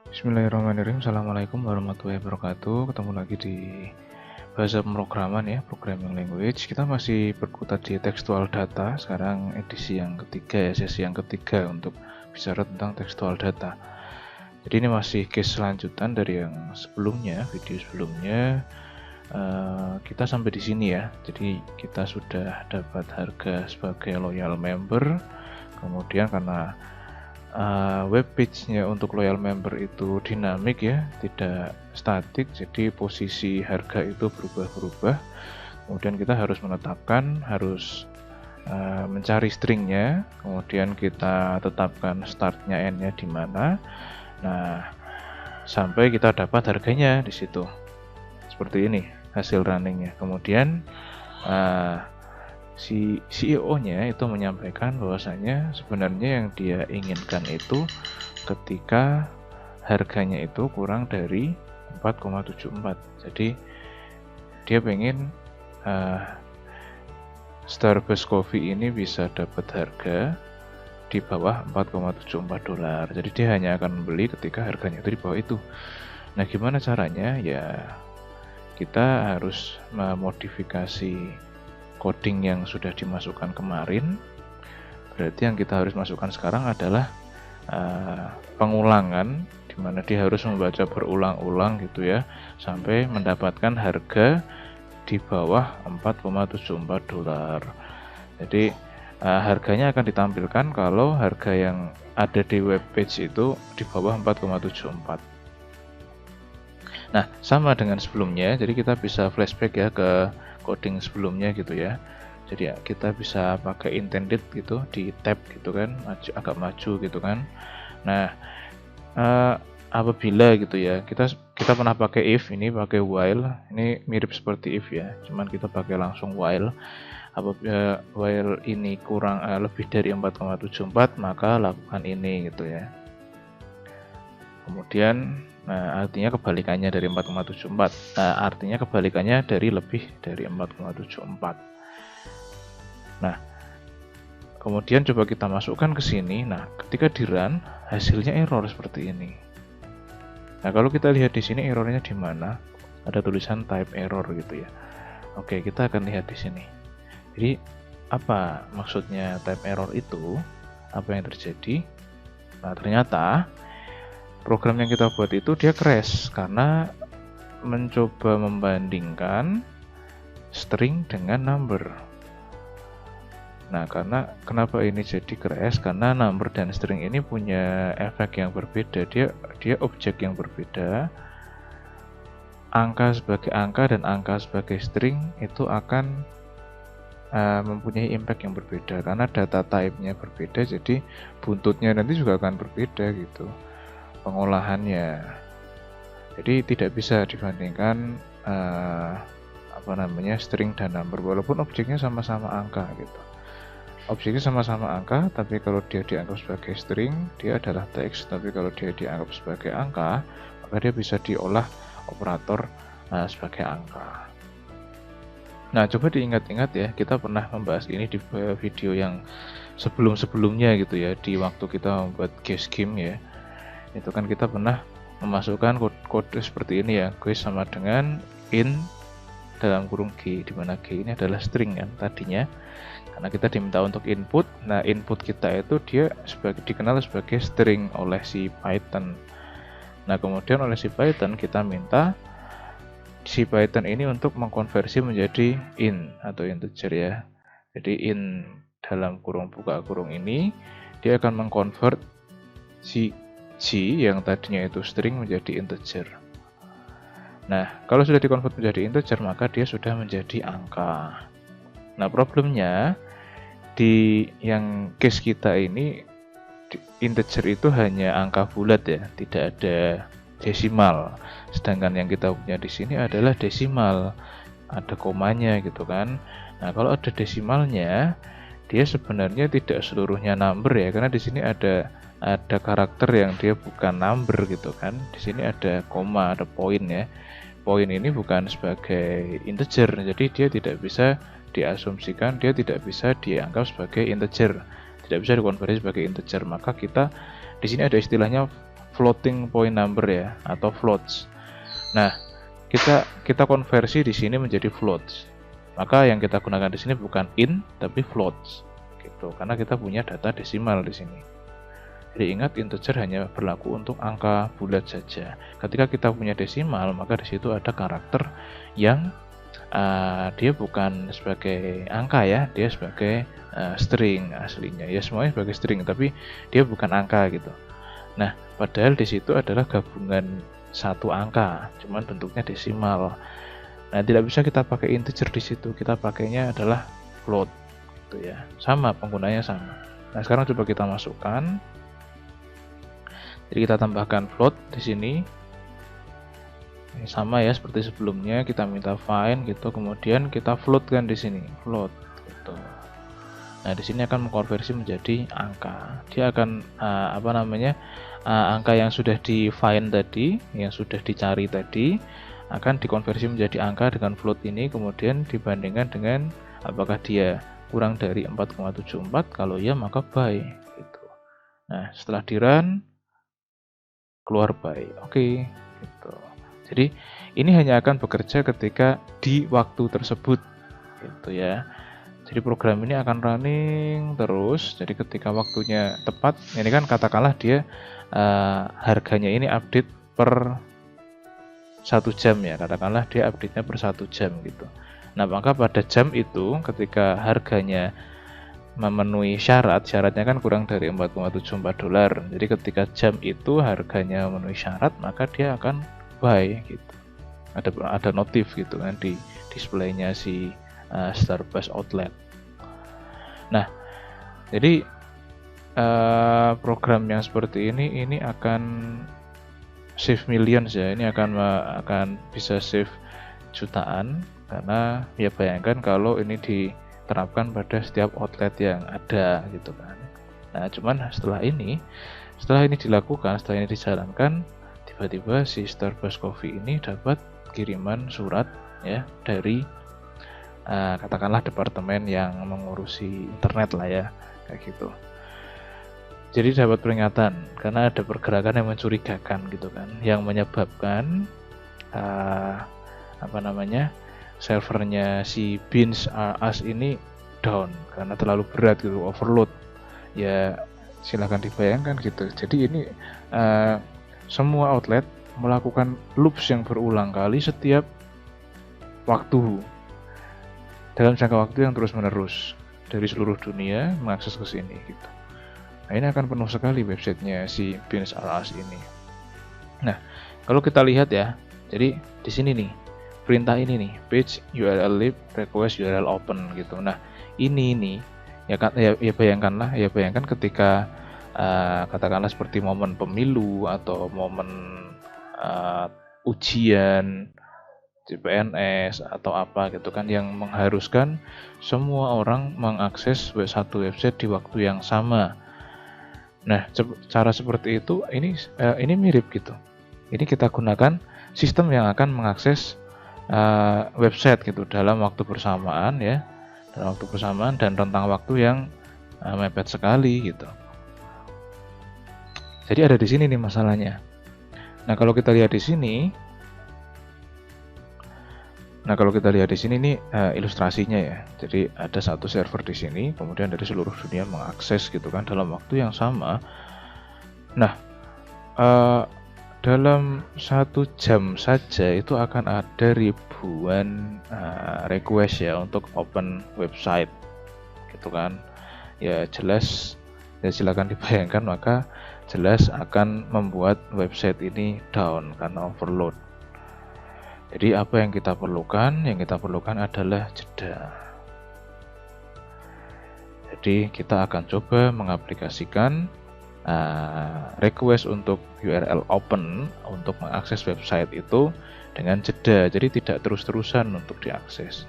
Bismillahirrahmanirrahim. Assalamualaikum warahmatullahi wabarakatuh. Ketemu lagi di bahasa pemrograman ya, programming language. Kita masih berkutat di textual data. Sekarang edisi yang ketiga ya, sesi yang ketiga untuk bicara tentang textual data. Jadi ini masih case lanjutan dari yang sebelumnya, video sebelumnya. Kita sampai di sini ya. Jadi kita sudah dapat harga sebagai loyal member. Kemudian karena web page-nya untuk loyal member itu dinamik ya, tidak statik, jadi posisi harga itu berubah-berubah. Kemudian kita harus menetapkan, harus mencari stringnya, kemudian kita tetapkan startnya n-nya di mana. Nah, sampai kita dapat harganya di situ. Seperti ini hasil runningnya. Kemudian si CEO-nya itu menyampaikan bahwasanya sebenarnya yang dia inginkan itu ketika harganya itu kurang dari 4,74. Jadi dia pengen Starbucks Coffee ini bisa dapat harga di bawah 4,74 dolar. Jadi dia hanya akan membeli ketika harganya itu di bawah itu. Nah, gimana caranya? Ya, kita harus memodifikasi coding yang sudah dimasukkan kemarin. Berarti yang kita harus masukkan sekarang adalah pengulangan, di mana dia harus membaca berulang-ulang gitu ya, sampai mendapatkan harga di bawah 4,74 dolar. Jadi harganya akan ditampilkan kalau harga yang ada di web page itu di bawah 4,74. Nah, sama dengan sebelumnya, jadi kita bisa flashback ya ke coding sebelumnya gitu ya. Jadi ya, kita bisa pakai intended gitu di tab gitu kan, agak maju gitu kan. Nah, apabila gitu ya, kita pernah pakai if, ini pakai while, ini mirip seperti if ya, cuman kita pakai langsung while. Apabila while ini kurang lebih dari 4,74 maka lakukan ini gitu ya. Kemudian artinya kebalikannya dari 4,74. Artinya kebalikannya dari lebih dari 4,74. Nah, kemudian coba kita masukkan ke sini. Nah, ketika di run, hasilnya error seperti ini. Nah, kalau kita lihat di sini errornya di mana? Ada tulisan type error gitu ya. Oke, kita akan lihat di sini. Jadi, apa maksudnya type error itu? Apa yang terjadi? Nah, ternyata program yang kita buat itu dia crash karena mencoba membandingkan string dengan number. Nah, kenapa ini jadi crash? Karena number dan string ini punya efek yang berbeda. Dia objek yang berbeda. Angka sebagai angka dan angka sebagai string itu akan mempunyai impact yang berbeda karena data type-nya berbeda. Jadi buntutnya nanti juga akan berbeda gitu pengolahannya. Jadi tidak bisa dibandingkan string dan number walaupun objeknya sama-sama angka gitu. Objeknya sama-sama angka, tapi kalau dia dianggap sebagai string, dia adalah teks. Tapi kalau dia dianggap sebagai angka, maka dia bisa diolah operator sebagai angka. Nah, coba diingat-ingat ya, kita pernah membahas ini di video yang sebelum-sebelumnya gitu ya, di waktu kita membuat guess game ya. Itu kan kita pernah memasukkan kode seperti ini ya, guess sama dengan in dalam kurung G, di mana G ini adalah string kan tadinya. Karena kita diminta untuk input, nah input kita itu dia dikenal sebagai string oleh si Python. Nah, kemudian oleh si Python kita minta si Python ini untuk mengkonversi menjadi int atau integer ya. Jadi int dalam kurung buka kurung ini dia akan mengkonvert si G yang tadinya itu string menjadi integer. Nah, kalau sudah dikonvert menjadi integer maka dia sudah menjadi angka. Nah, problemnya di yang case kita ini integer itu hanya angka bulat ya, tidak ada desimal. Sedangkan yang kita punya di sini adalah desimal, ada komanya gitu kan. Nah, kalau ada desimalnya, dia sebenarnya tidak seluruhnya number ya, karena di sini ada karakter yang dia bukan number gitu kan. Di sini ada koma, ada poin ya. Poin ini bukan sebagai integer, jadi dia tidak bisa diasumsikan, dia tidak bisa dianggap sebagai integer, tidak bisa dikonversi sebagai integer. Maka kita di sini ada istilahnya floating point number ya, atau floats. Nah, kita konversi di sini menjadi floats. Maka yang kita gunakan di sini bukan int tapi floats gitu, karena kita punya data desimal di sini. Jadi ingat, integer hanya berlaku untuk angka bulat saja. Ketika kita punya desimal, maka di situ ada karakter yang dia bukan sebagai angka ya, dia sebagai string aslinya. Ya semuanya sebagai string, tapi dia bukan angka gitu. Nah, padahal di situ adalah gabungan satu angka, cuman bentuknya desimal. Nah, tidak bisa kita pakai integer di situ, kita pakainya adalah float gitu ya. Sama, penggunanya sama. Nah, sekarang coba kita masukkan. Jadi kita tambahkan float di sini. Ini sama ya seperti sebelumnya, kita minta find gitu, kemudian kita floatkan di sini, float gitu. Nah, di sini akan mengkonversi menjadi angka. Dia akan angka yang sudah di find tadi, yang sudah dicari tadi, akan dikonversi menjadi angka dengan float ini, kemudian dibandingkan dengan apakah dia kurang dari 4,74. Kalau ya maka by gitu. Nah, setelah di run keluar by. Oke, gitu. Jadi ini hanya akan bekerja ketika di waktu tersebut gitu ya. Jadi program ini akan running terus. Jadi ketika waktunya tepat, ini kan katakanlah dia harganya ini update per 1 jam ya, katakanlah dia update-nya per 1 jam gitu. Nah, maka pada jam itu ketika harganya memenuhi syaratnya kan kurang dari $4,74. Jadi ketika jam itu harganya memenuhi syarat, maka dia akan buy gitu. Ada notif gitu kan di displaynya si Starbuzz Outlet. Nah, jadi program yang seperti ini akan save millions ya. Ini akan bisa save jutaan, karena ya bayangkan kalau ini diterapkan pada setiap outlet yang ada gitu kan. Nah, cuman setelah ini dilakukan, setelah ini dijalankan, tiba-tiba si Starbuzz Coffee ini dapat kiriman surat ya dari katakanlah departemen yang mengurusi internet lah ya, kayak gitu. Jadi dapat peringatan karena ada pergerakan yang mencurigakan gitu kan, yang menyebabkan servernya si Beans R Us ini down karena terlalu berat gitu, overload. Ya silahkan dibayangkan gitu. Jadi ini semua outlet melakukan loops yang berulang kali setiap waktu dalam jangka waktu yang terus-menerus dari seluruh dunia mengakses ke sini gitu. Nah, ini akan penuh sekali websitenya si Beans R Us ini. Nah, kalau kita lihat ya, jadi di sini nih perintah ini nih, page URL lib request URL open gitu. Nah, ini nih ya bayangkan ketika katakanlah seperti momen pemilu atau momen ujian CPNS atau apa gitu kan, yang mengharuskan semua orang mengakses satu website di waktu yang sama. Nah, cara seperti itu ini mirip gitu. Ini kita gunakan sistem yang akan mengakses website gitu dalam waktu bersamaan ya, dalam waktu bersamaan dan rentang waktu yang mepet sekali gitu. Jadi ada di sini nih masalahnya. Nah, kalau kita lihat di sini, nih ilustrasinya ya. Jadi ada satu server di sini, kemudian dari seluruh dunia mengakses gitu kan dalam waktu yang sama. Nah, dalam 1 jam saja itu akan ada ribuan request ya untuk open website gitu kan. Ya jelas, ya silakan dibayangkan, maka jelas akan membuat website ini down karena overload. Jadi apa yang kita perlukan? Yang kita perlukan adalah jeda. Jadi kita akan coba mengaplikasikan request untuk URL open untuk mengakses website itu dengan jeda. Jadi tidak terus-terusan untuk diakses.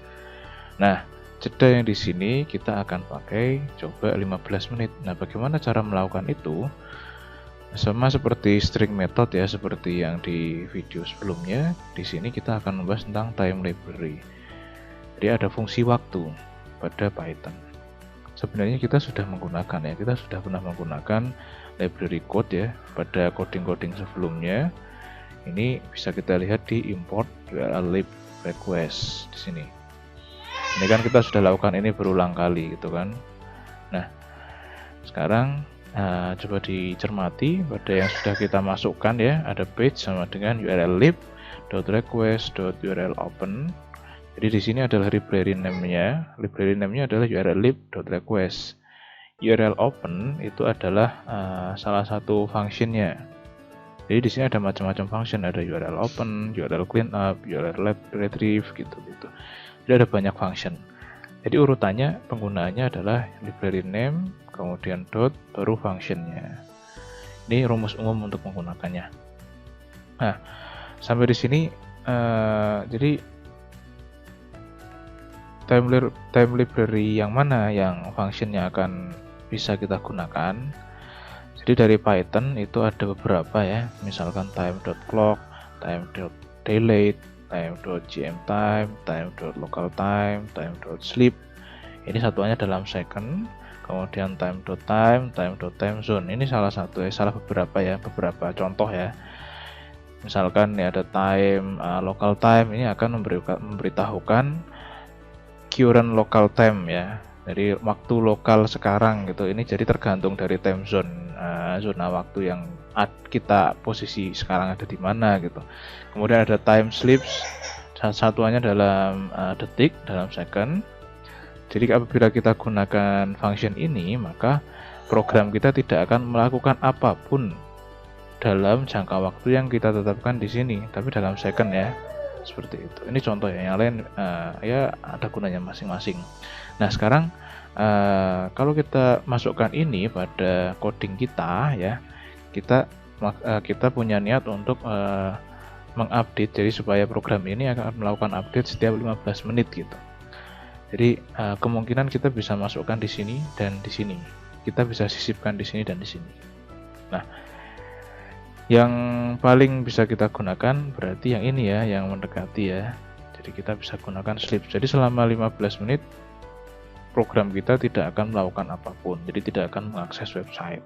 Nah, jeda yang di sini kita akan pakai coba 15 menit. Nah, bagaimana cara melakukan itu? Sama seperti string method ya, seperti yang di video sebelumnya. Di sini kita akan membahas tentang time library. Jadi ada fungsi waktu pada Python. Sebenarnya kita sudah menggunakan ya, kita sudah pernah menggunakan library code ya pada coding-coding sebelumnya. Ini bisa kita lihat di import URL lib request di sini. Ini kan kita sudah lakukan ini berulang kali gitu kan. Nah, sekarang coba dicermati pada yang sudah kita masukkan ya, ada page sama dengan URL lib.request.url open. Jadi di sini adalah library name-nya. Library name-nya adalah URL lib.request. URL open itu adalah salah satu functionnya. Jadi di sini ada macam-macam function, ada URL open, URL cleanup, URL retrieve gitu-gitu. Jadi ada banyak function. Jadi urutannya penggunaannya adalah library name, kemudian dot, baru functionnya. Ini rumus umum untuk menggunakannya. Nah, sampai di sini jadi time library yang mana yang functionnya akan bisa kita gunakan. Jadi dari Python itu ada beberapa ya, misalkan time.clock, time.delete, time.gmtime, time.localtime, time.sleep. Ini satuannya dalam second. Kemudian time.time, time.timezone. Ini salah satu ya, salah beberapa ya, beberapa contoh ya. Misalkan ya ada time local time, ini akan memberitahukan current local time ya. Jadi waktu lokal sekarang gitu. Ini jadi tergantung dari time zone, zona waktu yang kita posisi sekarang ada di mana gitu. Kemudian ada time slips, satuannya dalam detik, dalam second. Jadi apabila kita gunakan function ini, maka program kita tidak akan melakukan apapun dalam jangka waktu yang kita tetapkan di sini, tapi dalam second ya. Seperti itu. Ini contoh ya, yang lain ya ada gunanya masing-masing. Nah, sekarang kalau kita masukkan ini pada coding kita ya, kita punya niat untuk mengupdate, jadi supaya program ini akan melakukan update setiap 15 menit gitu. Jadi kemungkinan kita bisa masukkan di sini dan di sini. Kita bisa sisipkan di sini dan di sini. Nah, yang paling bisa kita gunakan berarti yang ini ya, yang mendekati ya. Jadi kita bisa gunakan sleep. Jadi selama 15 menit program kita tidak akan melakukan apapun. Jadi tidak akan mengakses website.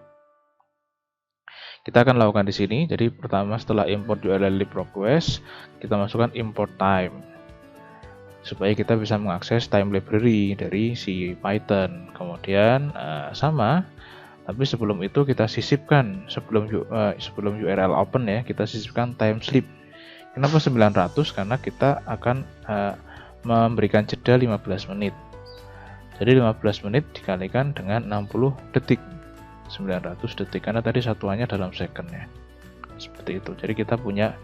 Kita akan lakukan di sini. Jadi pertama setelah import URL lib request, kita masukkan import time. Supaya kita bisa mengakses time library dari si Python. Kemudian sama, tapi sebelum itu kita sisipkan, sebelum URL open ya, kita sisipkan time sleep. Kenapa 900? Karena kita akan memberikan jeda 15 menit. Jadi 15 menit dikalikan dengan 60 detik. 900 detik, karena tadi satuannya dalam second ya. Seperti itu. Jadi kita punya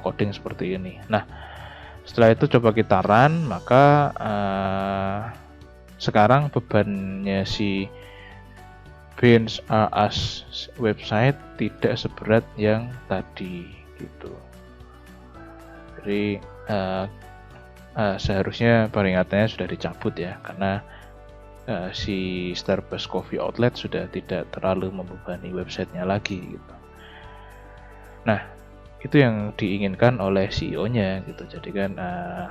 coding seperti ini. Nah, setelah itu coba kita run, maka sekarang bebannya si Beans R Us website tidak seberat yang tadi gitu. Jadi seharusnya peringatannya sudah dicabut ya, karena si Starbucks Coffee Outlet sudah tidak terlalu membebani websitenya lagi gitu. Nah, itu yang diinginkan oleh CEO-nya gitu. Jadi kan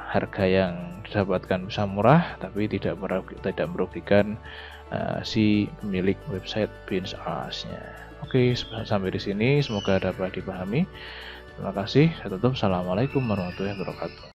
harga yang didapatkan bisa murah, tapi tidak merugikan si pemilik website Beans R Us-nya. Oke, sampai di sini semoga dapat dipahami. Terima kasih. Saya tutup. Assalamualaikum warahmatullahi wabarakatuh.